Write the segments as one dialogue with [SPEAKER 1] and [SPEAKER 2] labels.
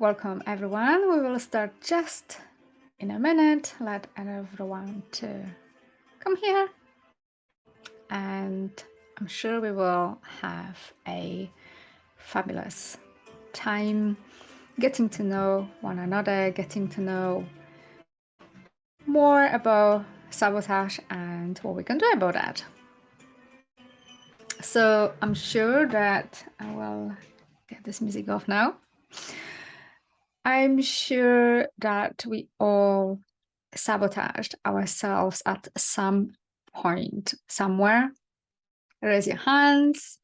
[SPEAKER 1] Welcome everyone. We will start just in a minute. Let everyone to come here, and I'm sure we will have a fabulous time getting to know one another, getting to know more about sabotage and what we can do about that. So I'm sure that I will get this music off now. I'm sure that we all sabotaged ourselves at some point, somewhere. Raise your hands.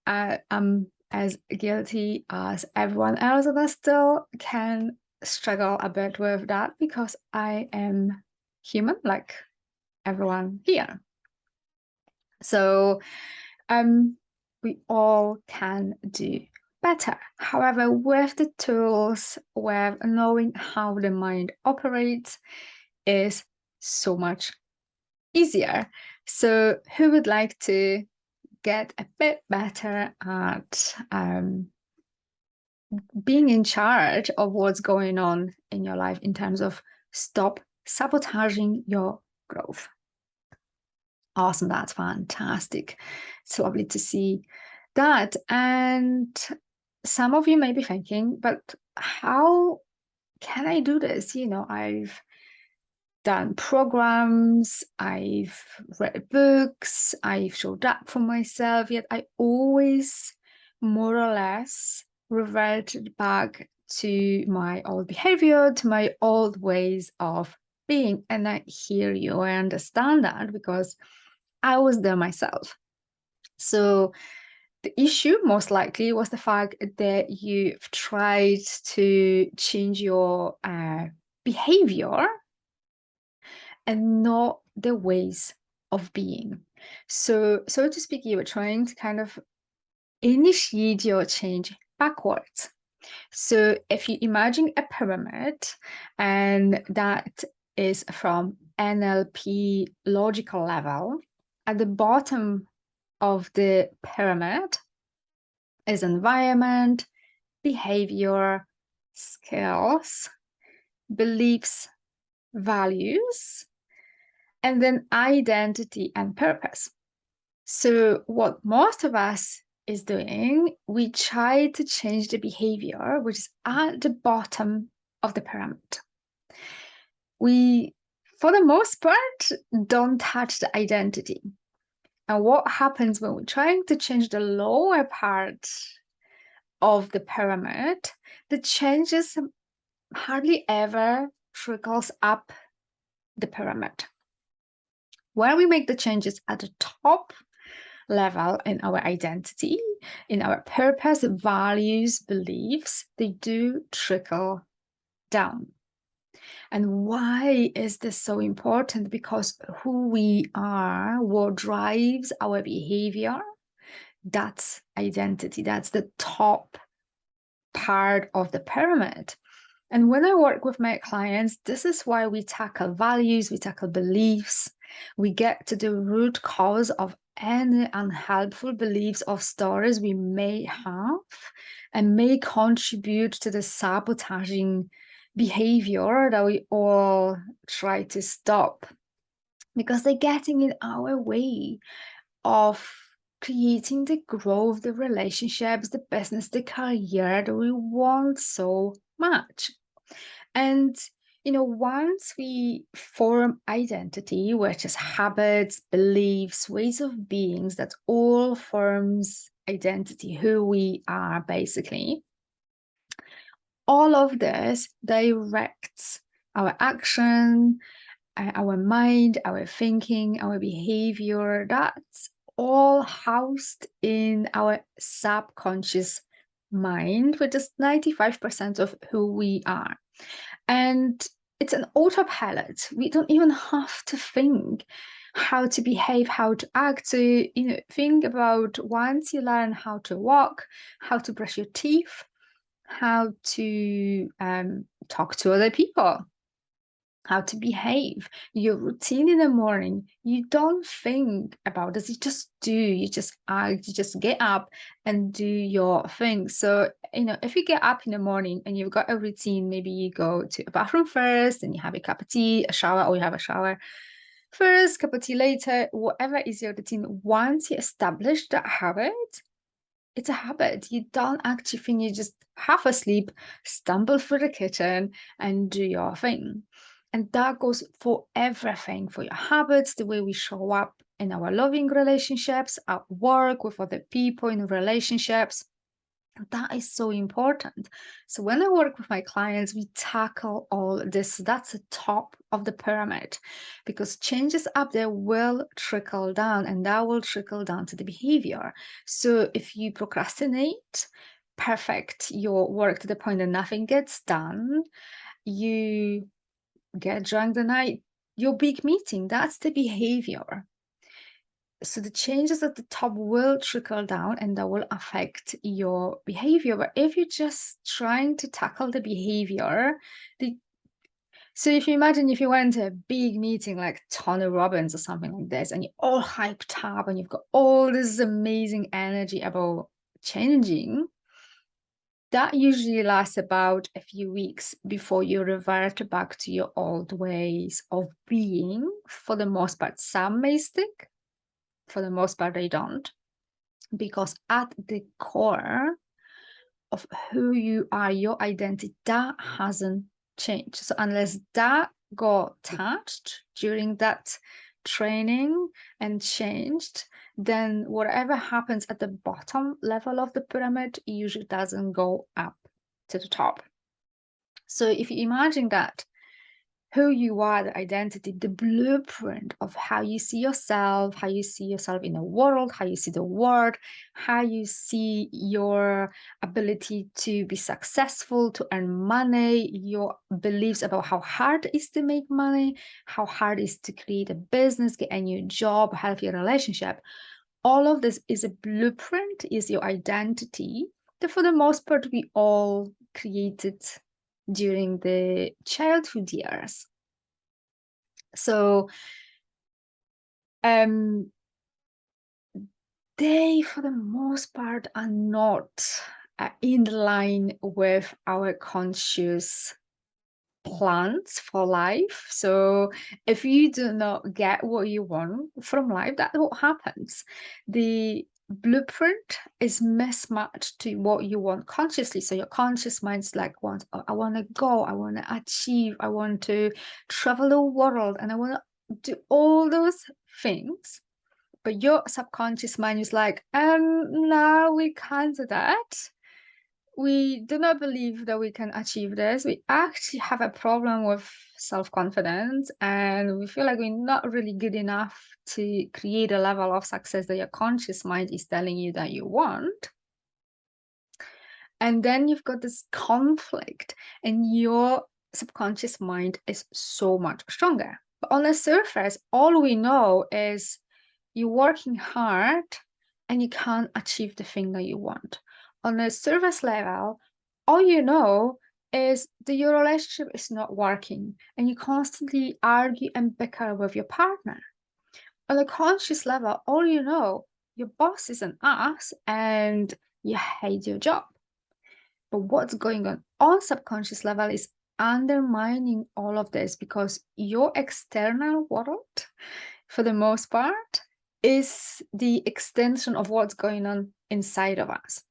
[SPEAKER 1] I'm as guilty as everyone else, and I still can struggle a bit with that because I am human, like everyone here. So we all can do better. However, with the tools, with knowing how the mind operates is so much easier. So who would like to get a bit better at being in charge of what's going on in your life in terms of stop sabotaging your growth? Awesome, that's fantastic. It's lovely to see that. And some of you may be thinking, but how can I do this? I've done programs, I've read books, I've showed up for myself, yet I always more or less reverted back to my old behavior, to my old ways of being. And I hear you, I understand that because I was there myself. So the issue most likely was the fact that you've tried to change your behavior and not the ways of being. So to speak, you were trying to kind of initiate your change backwards. So if you imagine a pyramid, and that is from NLP logical level, at the bottom of the pyramid is environment, behavior, skills, beliefs, values, and then identity and purpose. So what most of us is doing, we try to change the behavior, which is at the bottom of the pyramid. We, for the most part, don't touch the identity. And what happens when we're trying to change the lower part of the pyramid, the changes hardly ever trickles up the pyramid. Where we make the changes at the top level in our identity, in our purpose, values, beliefs, they do trickle down. And why is this so important? Because who we are, what drives our behavior, that's identity. That's the top part of the pyramid. And when I work with my clients, this is why we tackle values, we tackle beliefs, we get to the root cause of any unhelpful beliefs or stories we may have and may contribute to the sabotaging behavior that we all try to stop because they're getting in our way of creating the growth, the relationships, the business, the career that we want so much. And once we form identity, which is habits, beliefs, ways of beings, that all forms identity, who we are basically, all of this directs our action, our mind, our thinking, our behavior. That's all housed in our subconscious mind, which is 95% of who we are. And it's an autopilot. We don't even have to think how to behave, how to act. So, think about once you learn how to walk, how to brush your teeth, how to talk to other people, how to behave, your routine in the morning. You don't think about this, you just do, you just act, you just get up and do your thing. So, if you get up in the morning and you've got a routine, maybe you go to a bathroom first and you have a cup of tea, a shower, or you have a shower first, cup of tea later, whatever is your routine. Once you establish that habit, it's a habit. You don't actually think, you just half asleep, stumble through the kitchen and do your thing. And that goes for everything, for your habits, the way we show up in our loving relationships, at work, with other people, in relationships. That is so important. So when I work with my clients, we tackle all this. That's the top of the pyramid, because changes up there will trickle down, and that will trickle down to the behavior. So if you procrastinate, perfect your work to the point that nothing gets done, you get drunk the night, your big meeting, that's the behavior. So the changes at the top will trickle down and that will affect your behavior. But if you're just trying to tackle the behavior, so if you imagine if you went to a big meeting like Tony Robbins or something like this, and you're all hyped up and you've got all this amazing energy about changing, that usually lasts about a few weeks before you revert back to your old ways of being. For the most part, some may stick. For the most part, they don't, because at the core of who you are, your identity, that hasn't changed. So unless that got touched during that training and changed, then whatever happens at the bottom level of the pyramid usually doesn't go up to the top. So if you imagine that who you are, the identity, the blueprint of how you see yourself in the world, how you see the world, how you see your ability to be successful, to earn money, your beliefs about how hard it is to make money, how hard it is to create a business, get a new job, healthy relationship. All of this is a blueprint, is your identity that for the most part we all created during the childhood years. So they, for the most part, are not in line with our conscious plans for life. So if you do not get what you want from life, that's what happens. The blueprint is mismatched to what you want consciously. So your conscious mind's like, I want to go, I want to achieve, I want to travel the world, and I want to do all those things. But your subconscious mind is like, no, we can't do that. We do not believe that we can achieve this. We actually have a problem with self-confidence, and we feel like we're not really good enough to create a level of success that your conscious mind is telling you that you want. And then you've got this conflict, and your subconscious mind is so much stronger. But on the surface, all we know is you're working hard and you can't achieve the thing that you want. On a surface level, all you know is that your relationship is not working and you constantly argue and bicker with your partner. On a conscious level, all you know, your boss is an ass and you hate your job. But what's going on subconscious level is undermining all of this, because your external world, for the most part, is the extension of what's going on inside of us.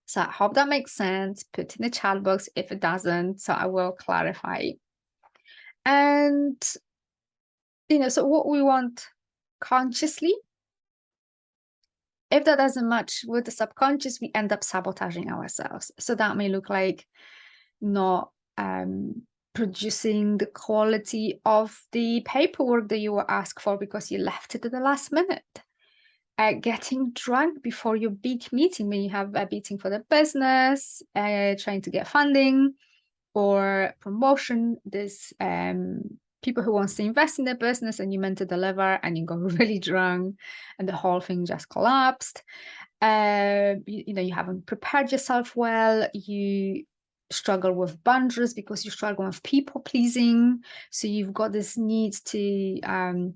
[SPEAKER 1] So I hope that makes sense. Put in the chat box if it doesn't, so I will clarify. And, so what we want consciously, if that doesn't match with the subconscious, we end up sabotaging ourselves. So that may look like not producing the quality of the paperwork that you were asked for because you left it at the last minute. Getting drunk before your big meeting, when you have a meeting for the business, trying to get funding or promotion. There's people who wants to invest in their business and you meant to deliver and you got really drunk and the whole thing just collapsed. You haven't prepared yourself well. You struggle with boundaries because you struggle with people pleasing. So you've got this need to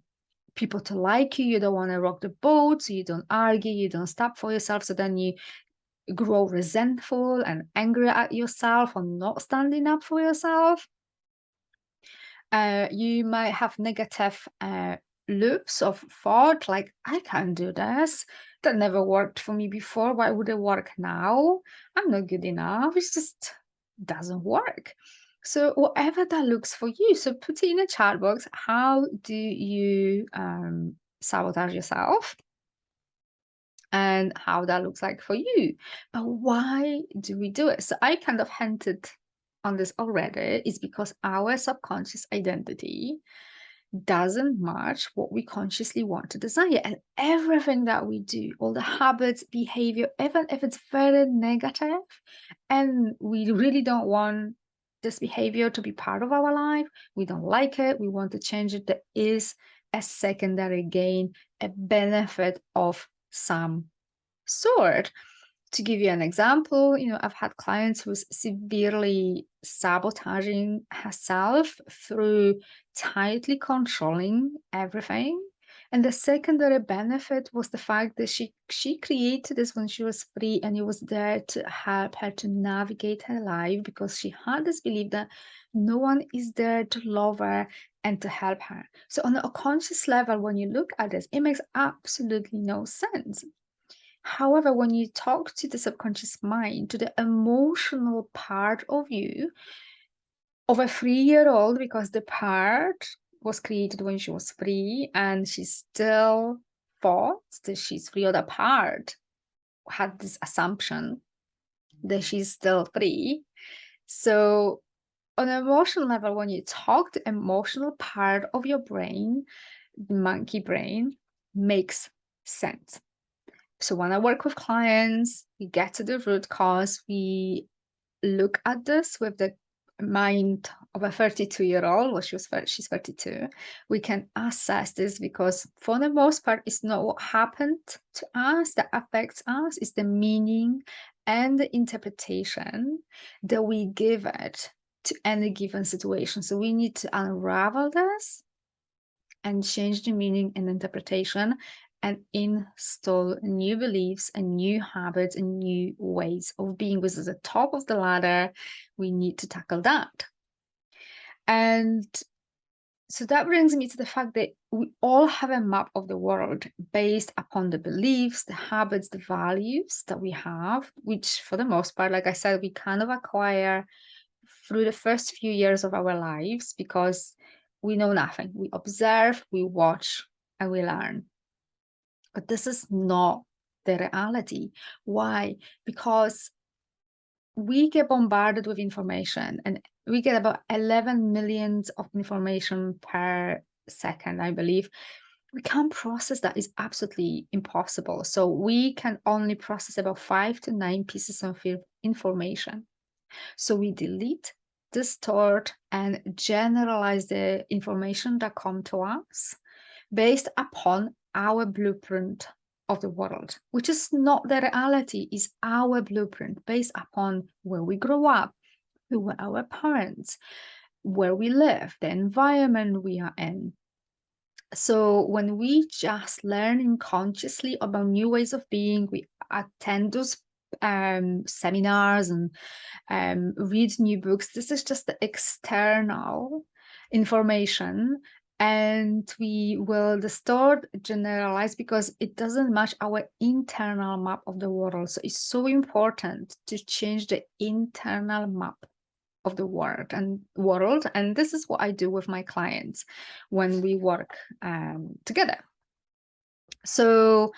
[SPEAKER 1] people to like you. You don't want to rock the boat, so you don't argue, you don't stop for yourself. So then you grow resentful and angry at yourself for not standing up for yourself. You might have negative loops of thought, like, I can't do this. That never worked for me before. Why would it work now? I'm not good enough. It just doesn't work. So whatever that looks for you, so put it in a chat box. How do you sabotage yourself? And how that looks like for you. But why do we do it? So I kind of hinted on this already. Is because our subconscious identity doesn't match what we consciously want to desire. And everything that we do, all the habits, behavior, even if it's very negative, and we really don't want this behavior to be part of our life, we don't like it, we want to change it, there is a secondary gain, a benefit of some sort. To give you an example, I've had clients who's severely sabotaging herself through tightly controlling everything. And the secondary benefit was the fact that she created this when she was free, and it was there to help her to navigate her life, because she had this belief that no one is there to love her and to help her. So on a conscious level, when you look at this, it makes absolutely no sense. However, when you talk to the subconscious mind, to the emotional part of you, of a 3-year-old, because the part was created when she was free and she still thought that she's free, or the part had this assumption that she's still free. So on an emotional level, when you talk, the emotional part of your brain, the monkey brain, makes sense. So when I work with clients, we get to the root cause. We look at this with the mind of a 32-year-old. Well, she's 32. We can assess this, because for the most part, it's not what happened to us that affects us. It's the meaning and the interpretation that we give it to any given situation. So we need to unravel this and change the meaning and interpretation, and install new beliefs and new habits and new ways of being. This is the top of the ladder. We need to tackle that. And so that brings me to the fact that we all have a map of the world based upon the beliefs, the habits, the values that we have, which for the most part, like I said, we kind of acquire through the first few years of our lives, because we know nothing. We observe, we watch, and we learn. But this is not the reality. Why? Because we get bombarded with information, and we get about 11 million of information per second, I believe. We can't process that. Is absolutely impossible. So we can only process about 5 to 9 pieces of information. So we delete, distort, and generalize the information that come to us based upon our blueprint of the world, which is not the reality, is our blueprint based upon where we grow up, who were our parents, where we live, the environment we are in. So when we just learn consciously about new ways of being, we attend those seminars and read new books. This is just the external information, and we will distort, generalize, because it doesn't match our internal map of the world. So it's so important to change the internal map of the world. And this is what I do with my clients when we work together. So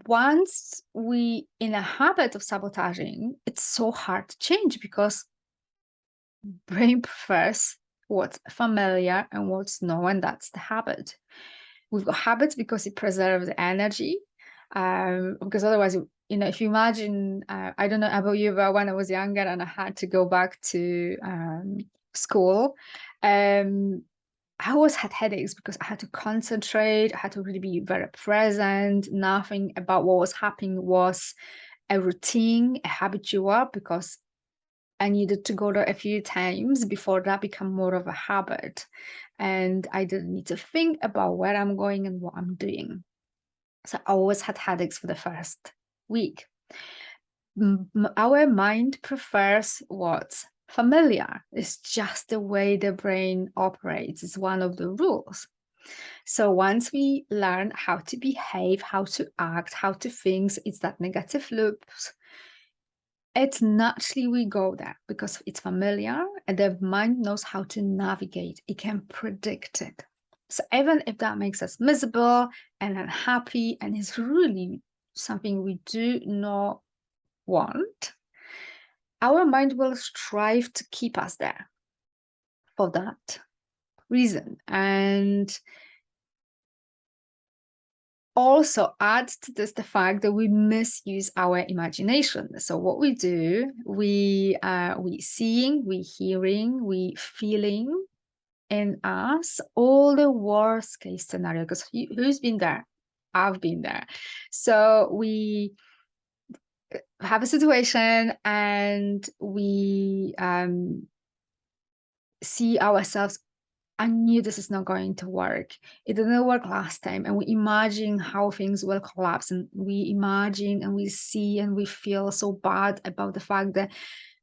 [SPEAKER 1] once we in a habit of sabotaging, it's so hard to change, because brain prefers what's familiar and what's known. That's the habit. We've got habits because it preserves energy, because otherwise, if you imagine, I don't know about you, but when I was younger and I had to go back to school, I always had headaches because I had to concentrate. I had to really be very present. Nothing about what was happening was a routine, a habitual, because I needed to go there a few times before that became more of a habit. And I didn't need to think about where I'm going and what I'm doing. So I always had headaches for the first week. Our mind prefers what's familiar. It's just the way the brain operates. It's one of the rules. So once we learn how to behave, how to act, how to think, it's that negative loops. It's naturally we go there because it's familiar and the mind knows how to navigate. It can predict it. So even if that makes us miserable and unhappy and is really something we do not want, our mind will strive to keep us there for that reason. And also add to this the fact that we misuse our imagination. So what we do, we seeing, we hearing, we feeling in us all the worst case scenario, because who's been there? I've been there. So we have a situation and we see ourselves, I knew this is not going to work. It didn't work last time. And we imagine how things will collapse. And we imagine and we see and we feel so bad about the fact that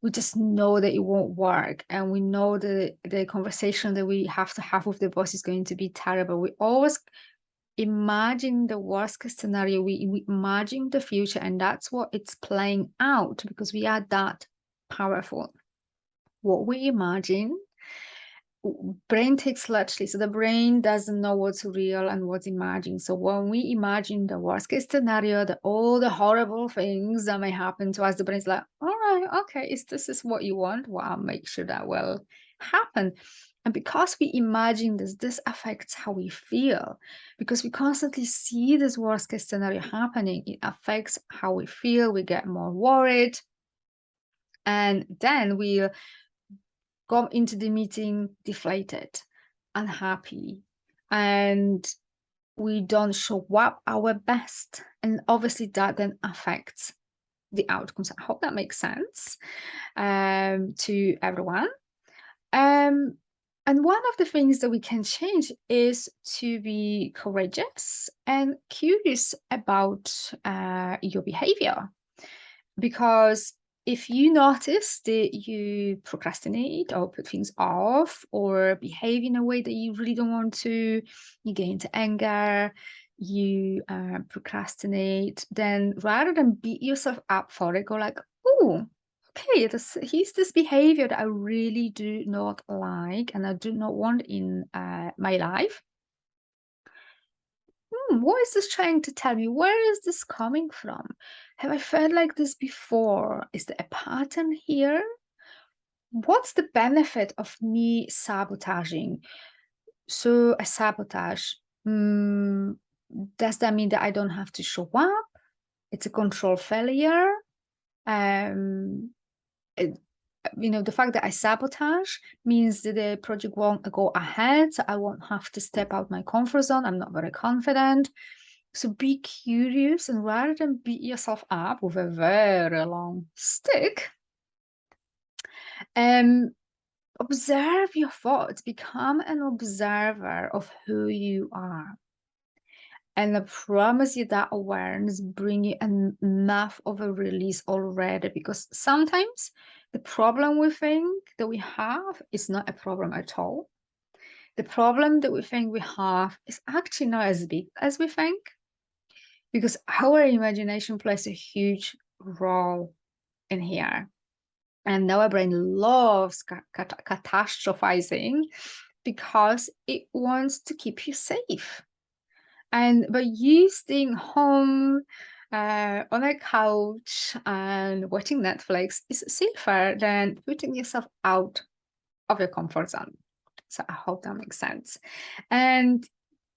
[SPEAKER 1] we just know that it won't work. And we know that the conversation that we have to have with the boss is going to be terrible. We always imagine the worst case scenario. We imagine the future. And that's what it's playing out because we are that powerful. What we imagine, brain takes largely, so the brain doesn't know what's real and what's imagined. So when we imagine the worst case scenario, all the horrible things that may happen to us, the brain's like, all right, okay, if this is what you want, well, I'll make sure that will happen. And because we imagine this affects how we feel. Because we constantly see this worst case scenario happening, it affects how we feel. We get more worried. And then we go into the meeting deflated, unhappy, and we don't show up our best. And obviously that then affects the outcomes. I hope that makes sense to everyone. And one of the things that we can change is to be courageous and curious about your behavior. Because if you notice that you procrastinate or put things off or behave in a way that you really don't want to, you get into anger, you procrastinate, then rather than beat yourself up for it, go like, oh, okay, here's this behavior that I really do not like and I do not want in my life. What is this trying to tell me? Where is this coming from? Have I felt like this before? Is there a pattern here? What's the benefit of me sabotaging? So a sabotage, does that mean that I don't have to show up? It's a control failure. The fact that I sabotage means that the project won't go ahead, so I won't have to step out my comfort zone. I'm not very confident. So be curious, and rather than beat yourself up with a very long stick, observe your thoughts. Become an observer of who you are. And I promise you that awareness brings you enough of a release already, because sometimes the problem we think that we have is not a problem at all. The problem that we think we have is actually not as big as we think, because our imagination plays a huge role in here. And our brain loves catastrophizing because it wants to keep you safe. And by you staying home on a couch and watching Netflix is safer than putting yourself out of your comfort zone. So I hope that makes sense. And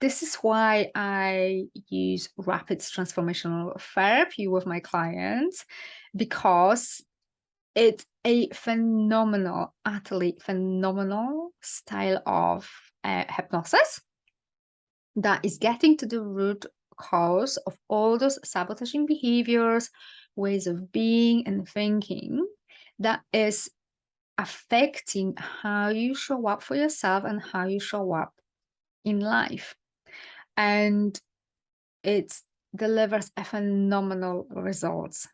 [SPEAKER 1] this is why I use Rapid Transformational Therapy with my clients, because it's a phenomenal, utterly phenomenal style of hypnosis that is getting to the root cause of all those sabotaging behaviors, ways of being and thinking that is affecting how you show up for yourself and how you show up in life. And it delivers a phenomenal results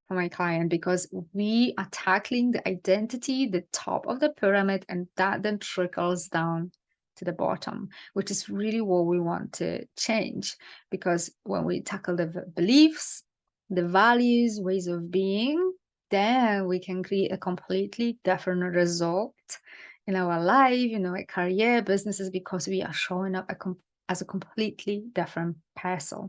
[SPEAKER 1] for my client, because we are tackling the identity, the top of the pyramid, and that then trickles down to the bottom, which is really what we want to change. Because when we tackle the beliefs, the values, ways of being, then we can create a completely different result in our life, a career, businesses, because we are showing up as a completely different person.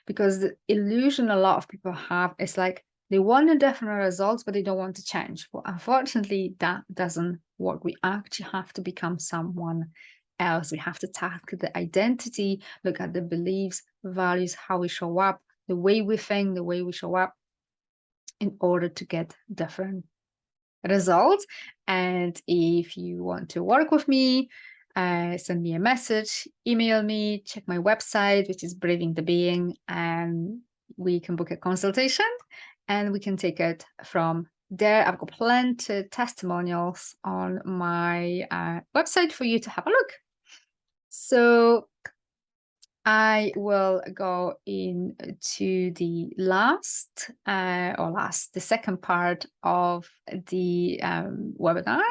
[SPEAKER 1] Because the illusion a lot of people have is like, they want a different results, but they don't want to change. Well, unfortunately, that doesn't work. We actually have to become someone else. We have to tackle the identity, look at the beliefs, values, how we show up, the way we think, the way we show up, in order to get different results. And if you want to work with me, send me a message, email me, check my website, which is Braving the Being, and we can book a consultation and we can take it from there. I've got plenty of testimonials on my website for you to have a look. So I will go into the the second part of the webinar,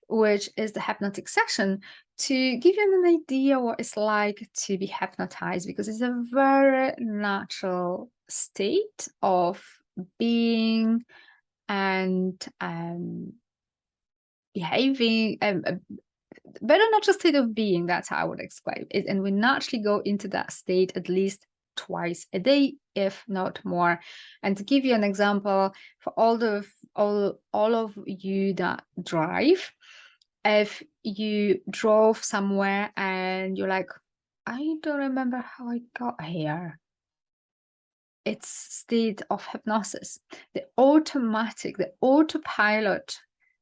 [SPEAKER 1] which is the hypnotic session, to give you an idea what it's like to be hypnotized, because it's a very natural state of being and behaving, better natural state of being. That's how I would explain it. And we naturally go into that state at least twice a day, if not more. And to give you an example, for all of you that drive, if you drove somewhere and you're like, I don't remember how I got here, it's state of hypnosis. The autopilot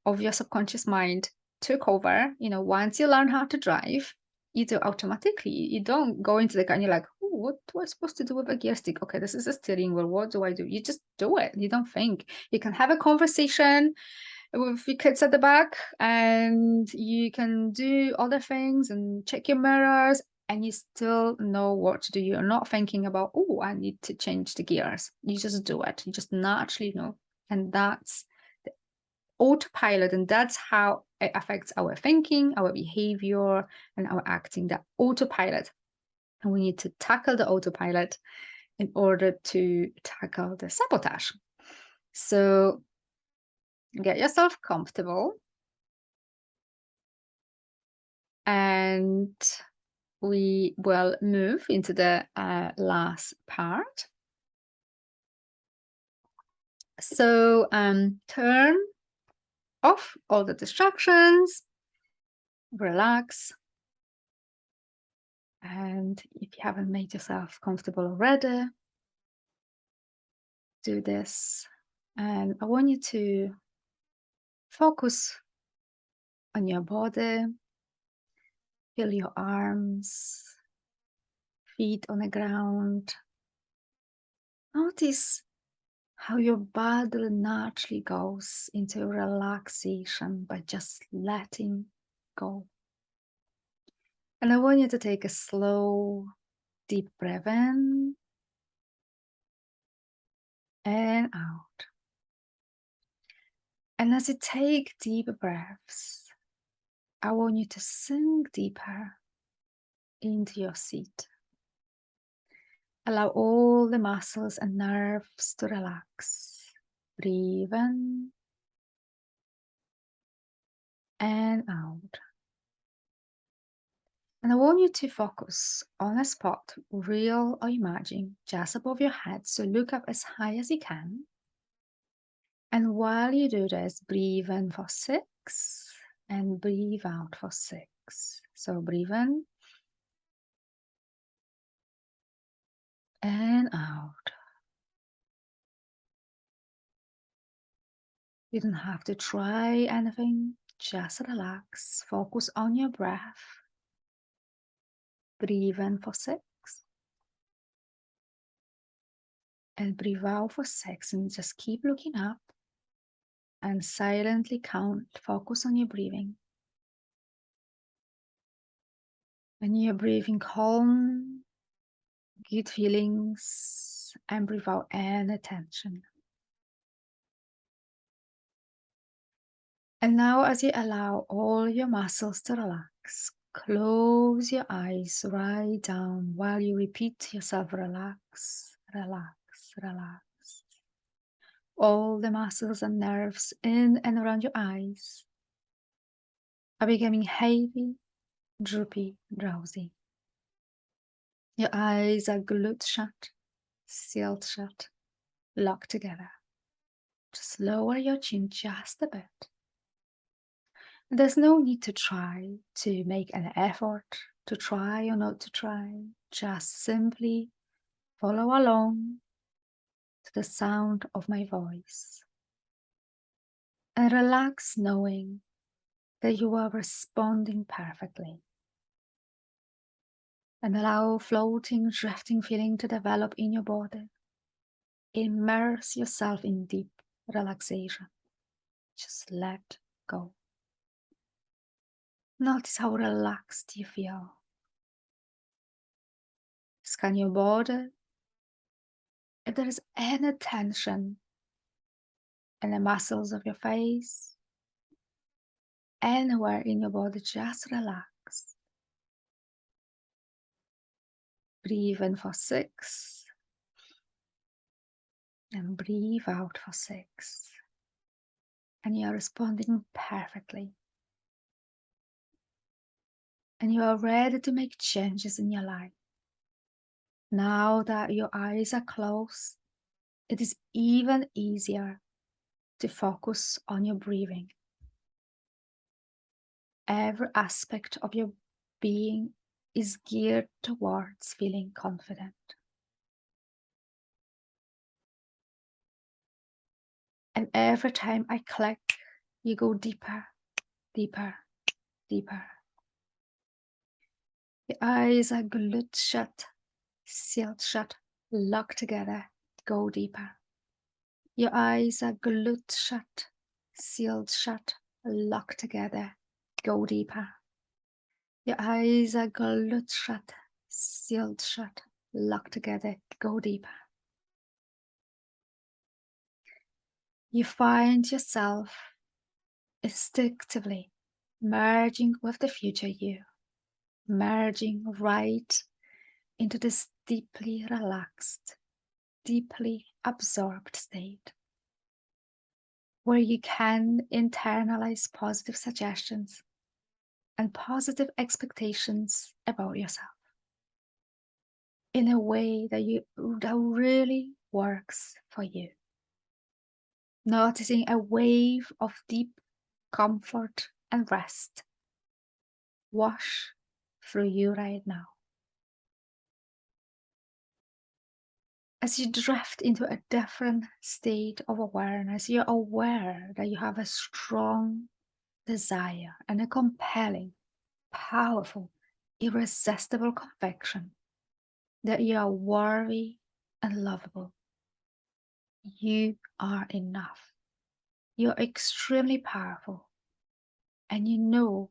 [SPEAKER 1] of your subconscious mind took over. Once you learn how to drive, you do automatically. You don't go into the car and you're like, oh, what am I supposed to do with a gear stick? Okay, this is a steering wheel. What do I do? You just do it. You don't think. You can have a conversation with your kids at the back, and you can do other things and check your mirrors, and you still know what to do. You're not thinking about, oh, I need to change the gears. You just do it. You just naturally know. And that's the autopilot, and that's how it affects our thinking, our behavior, and our acting, that autopilot. And we need to tackle the autopilot in order to tackle the sabotage. So get yourself comfortable, and we will move into the last part. So turn off all the distractions, relax, and if you haven't made yourself comfortable already, do this. And I want you to focus on your body. Feel your arms, feet on the ground. Notice how your body naturally goes into relaxation by just letting go. And I want you to take a slow, deep breath in and out. And as you take deep breaths, I want you to sink deeper into your seat. Allow all the muscles and nerves to relax. Breathe in and out. And I want you to focus on a spot, real or imagined, just above your head. So look up as high as you can. And while you do this, breathe in for 6 and breathe out for 6. So breathe in and out. You don't have to try anything, just relax. Focus on your breath. Breathe in for 6 and breathe out for 6, and just keep looking up. and silently count. Focus on your breathing. When you're breathing calm, good feelings, and breathe out any tension. And now, as you allow all your muscles to relax, close your eyes right down while you repeat to yourself, relax, relax, relax. All the muscles and nerves in and around your eyes are becoming heavy, droopy, drowsy. Your eyes are glued shut, sealed shut, locked together. Just lower your chin just a bit. There's no need to try to make an effort to try or not to try. Just simply follow along to the sound of my voice. And relax knowing that you are responding perfectly. And allow floating, drifting feeling to develop in your body. Immerse yourself in deep relaxation. Just let go. Notice how relaxed you feel. Scan your body. If there is any tension in the muscles of your face, anywhere in your body, just relax. Breathe in for 6 and breathe out for 6. And you are responding perfectly. And you are ready to make changes in your life. Now that your eyes are closed, it is even easier to focus on your breathing. Every aspect of your being is geared towards feeling confident. And every time I click, you go deeper, deeper, deeper. Your eyes are glued shut, sealed shut, locked together. Go deeper. Your eyes are glued shut, sealed shut, locked together. Go deeper. Your eyes are glued shut, sealed shut, locked together. Go deeper. You find yourself instinctively merging with the future you, merging right into this deeply relaxed, deeply absorbed state, where you can internalize positive suggestions and positive expectations about yourself in a way that really works for you. Noticing a wave of deep comfort and rest wash through you right now. As you drift into a different state of awareness, you're aware that you have a strong desire and a compelling, powerful, irresistible conviction that you are worthy and lovable. You are enough. You're extremely powerful. And you know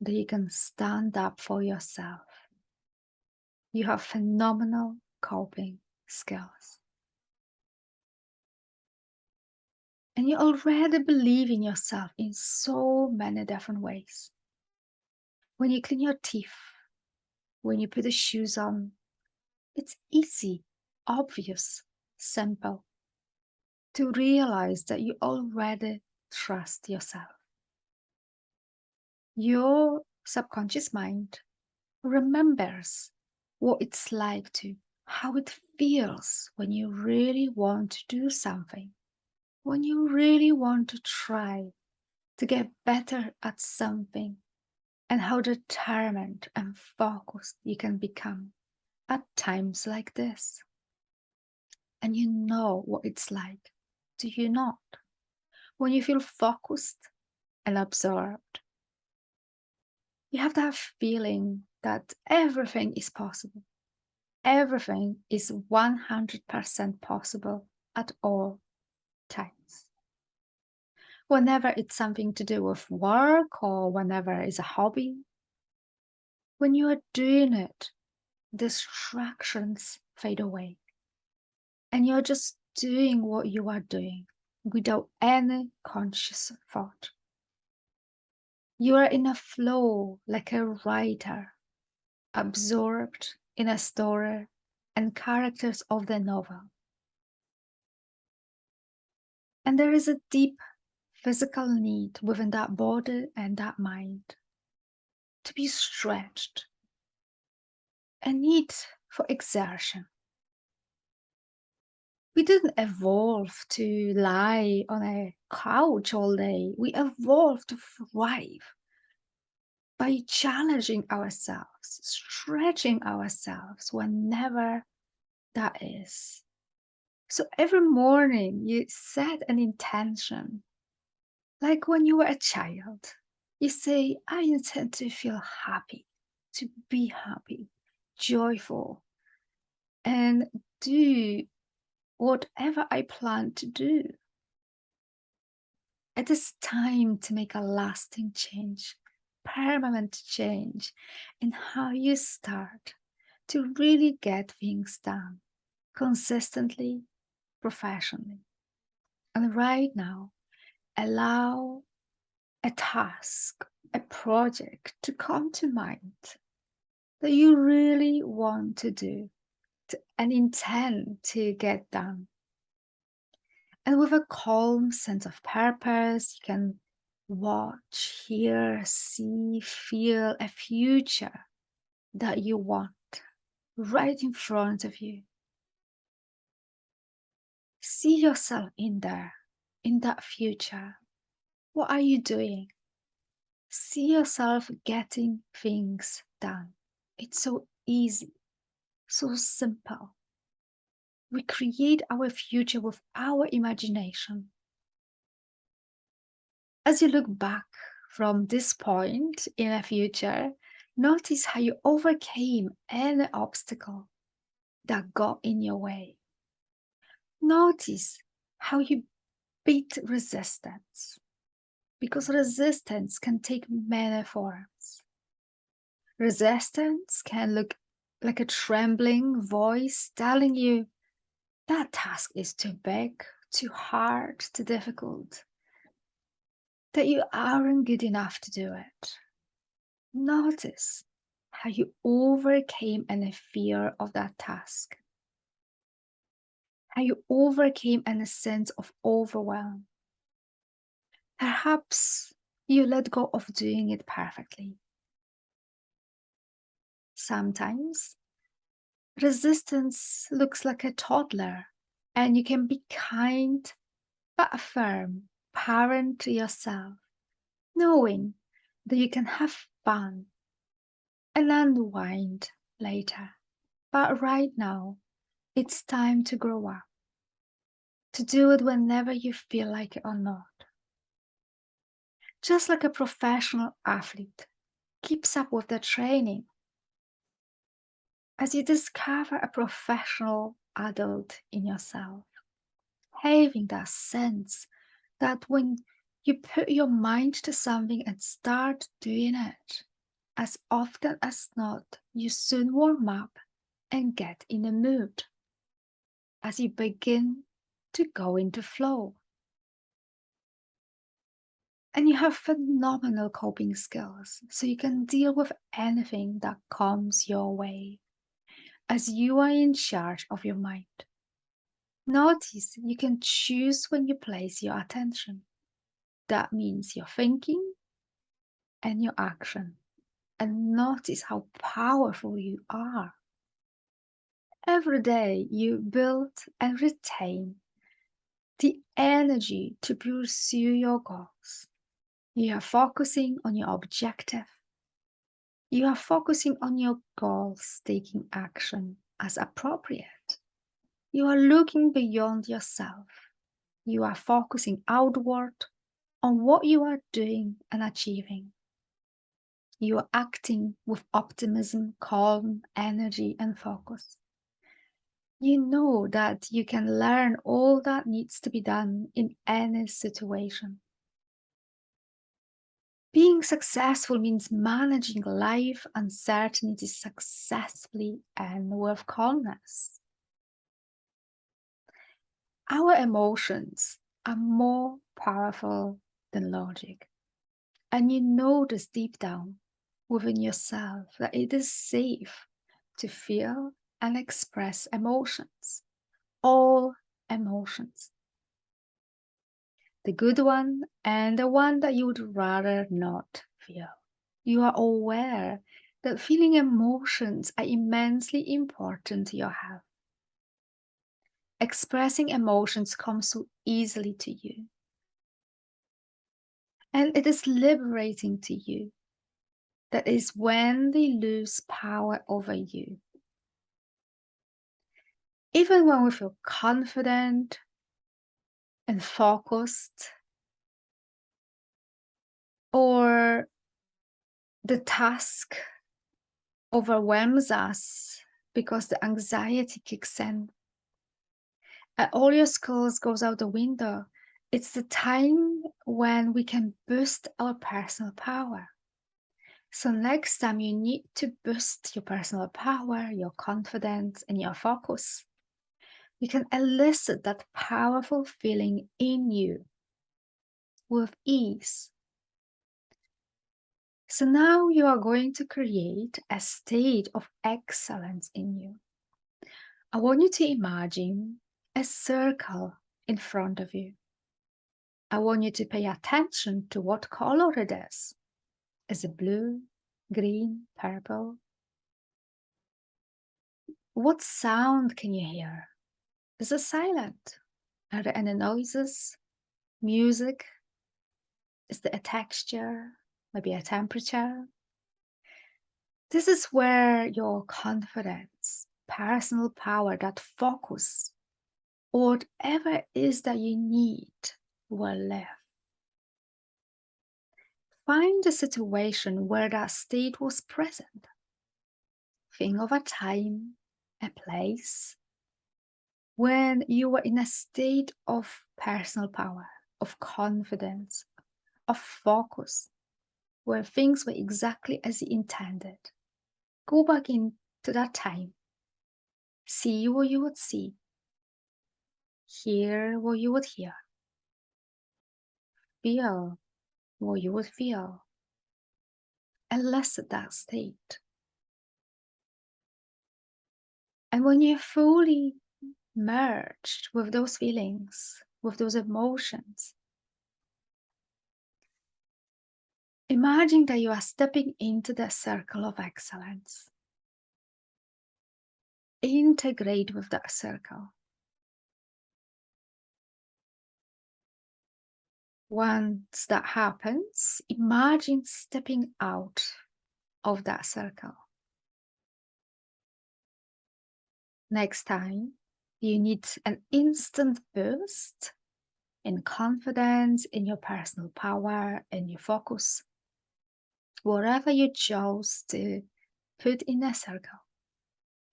[SPEAKER 1] that you can stand up for yourself. You have phenomenal coping skills. And you already believe in yourself in so many different ways. When you clean your teeth, when you put the shoes on, it's easy, obvious, simple to realize that you already trust yourself. Your subconscious mind remembers what it's like how it feels when you really want to do something, when you really want to try to get better at something, and how determined and focused you can become at times like this. And you know what it's like, do you not? When you feel focused and absorbed, you have that feeling that everything is possible. Everything is 100% possible at all times. whenever it's something to do with work or whenever it's a hobby. When you are doing it, distractions fade away and you're just doing what you are doing without any conscious thought. You are in a flow like a writer, absorbed in a story and characters of the novel. And there is a deep physical need within that body and that mind to be stretched, a need for exertion. We didn't evolve to lie on a couch all day. We evolved to thrive by challenging ourselves, stretching ourselves whenever that is. So every morning you set an intention, like when you were a child. You say, I intend to feel happy, to be happy, joyful, and do whatever I plan to do. It is time to make a lasting change, permanent change in how you start to really get things done consistently, professionally. And right now, allow a task, a project to come to mind that you really want to do and intend to get done. And with a calm sense of purpose, you can watch, hear, see, feel a future that you want right in front of you. See yourself in there, in that future. What are you doing? See yourself getting things done. It's so easy, so simple. We create our future with our imagination. As you look back from this point in the future, notice how you overcame any obstacle that got in your way. Notice how you beat resistance, because resistance can take many forms. Resistance can look like a trembling voice telling you that task is too big, too hard, too difficult, that you aren't good enough to do it. Notice how you overcame any fear of that task, how you overcame any sense of overwhelm. Perhaps you let go of doing it perfectly. Sometimes resistance looks like a toddler, and you can be kind but firm parent to yourself, knowing that you can have fun and unwind later. But right now, it's time to grow up, to do it whenever you feel like it or not. Just like a professional athlete keeps up with their training, as you discover a professional adult in yourself, having that sense that when you put your mind to something and start doing it, as often as not, you soon warm up and get in the mood as you begin to go into flow. And you have phenomenal coping skills, so you can deal with anything that comes your way, as you are in charge of your mind. Notice you can choose when you place your attention. That means your thinking and your action. And notice how powerful you are. Every day you build and retain the energy to pursue your goals. You are focusing on your objective. You are focusing on your goals, taking action as appropriate. You are looking beyond yourself. You are focusing outward on what you are doing and achieving. You are acting with optimism, calm, energy, and focus. You know that you can learn all that needs to be done in any situation. Being successful means managing life uncertainty successfully and with calmness. Our emotions are more powerful than logic. And you know this deep down within yourself that it is safe to feel and express emotions. All emotions. The good one and the one that you would rather not feel. You are aware that feeling emotions are immensely important to your health. Expressing emotions comes so easily to you. And it is liberating to you. That is when they lose power over you. Even when we feel confident and focused, or the task overwhelms us because the anxiety kicks in, and all your skills goes out the window, it's the time when we can boost our personal power. So next time you need to boost your personal power, your confidence, and your focus, you can elicit that powerful feeling in you with ease. So now you are going to create a state of excellence in you. I want you to imagine a circle in front of you. I want you to pay attention to what color it is. Is it blue, green, purple? What sound can you hear? Is it silent? Are there any noises? Music? Is there a texture? Maybe a temperature? This is where your confidence, personal power, that focus, or whatever it is that you need will live. Find a situation where that state was present. Think of a time, a place, when you were in a state of personal power, of confidence, of focus, where things were exactly as you intended. Go back into that time. See what you would see. Hear what you would hear. Feel what you would feel. Elicit that state. And when you're fully merged with those feelings, with those emotions, imagine that you are stepping into the circle of excellence. Integrate with that circle. Once that happens, imagine stepping out of that circle. Next time, you need an instant boost in confidence, in your personal power, in your focus. Whatever you chose to put in a circle,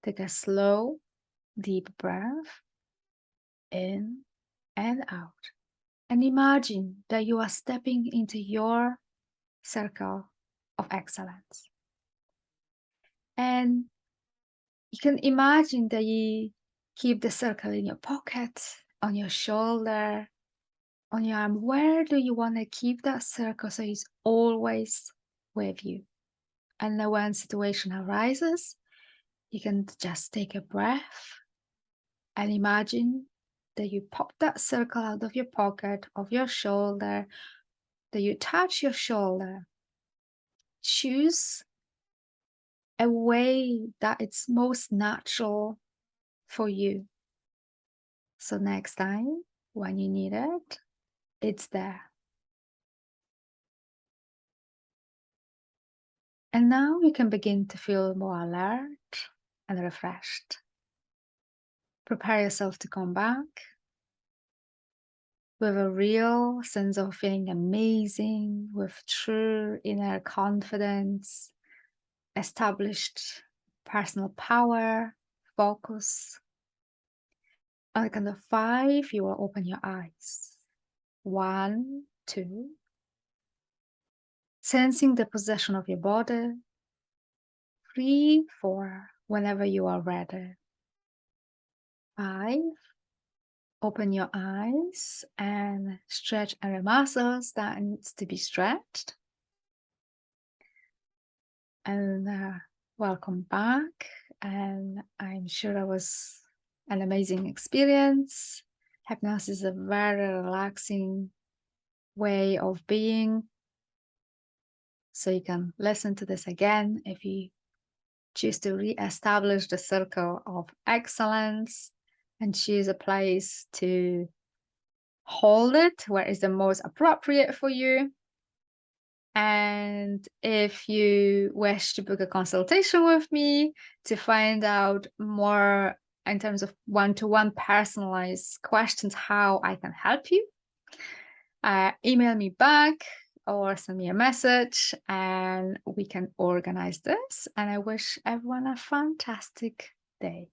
[SPEAKER 1] take a slow, deep breath in and out. And imagine that you are stepping into your circle of excellence. And you can imagine that you keep the circle in your pocket, on your shoulder, on your arm. Where do you want to keep that circle so it's always with you? And then when situation arises, you can just take a breath and imagine that you pop that circle out of your pocket, of your shoulder, that you touch your shoulder. Choose a way that it's most natural for you. So next time, when you need it, it's there. And now you can begin to feel more alert and refreshed. Prepare yourself to come back with a real sense of feeling amazing, with true inner confidence, established personal power, focus. On the count of 5, you will open your eyes. 1, 2, sensing the possession of your body, free for whenever you are ready. 5. Open your eyes and stretch every muscles that needs to be stretched. And welcome back. And I'm sure that was an amazing experience. Hypnosis is a very relaxing way of being. So you can listen to this again if you choose to re-establish the circle of excellence and choose a place to hold it where is the most appropriate for you. And if you wish to book a consultation with me to find out more in terms of one-to-one personalized questions, how I can help you, email me back or send me a message and we can organize this. And I wish everyone a fantastic day.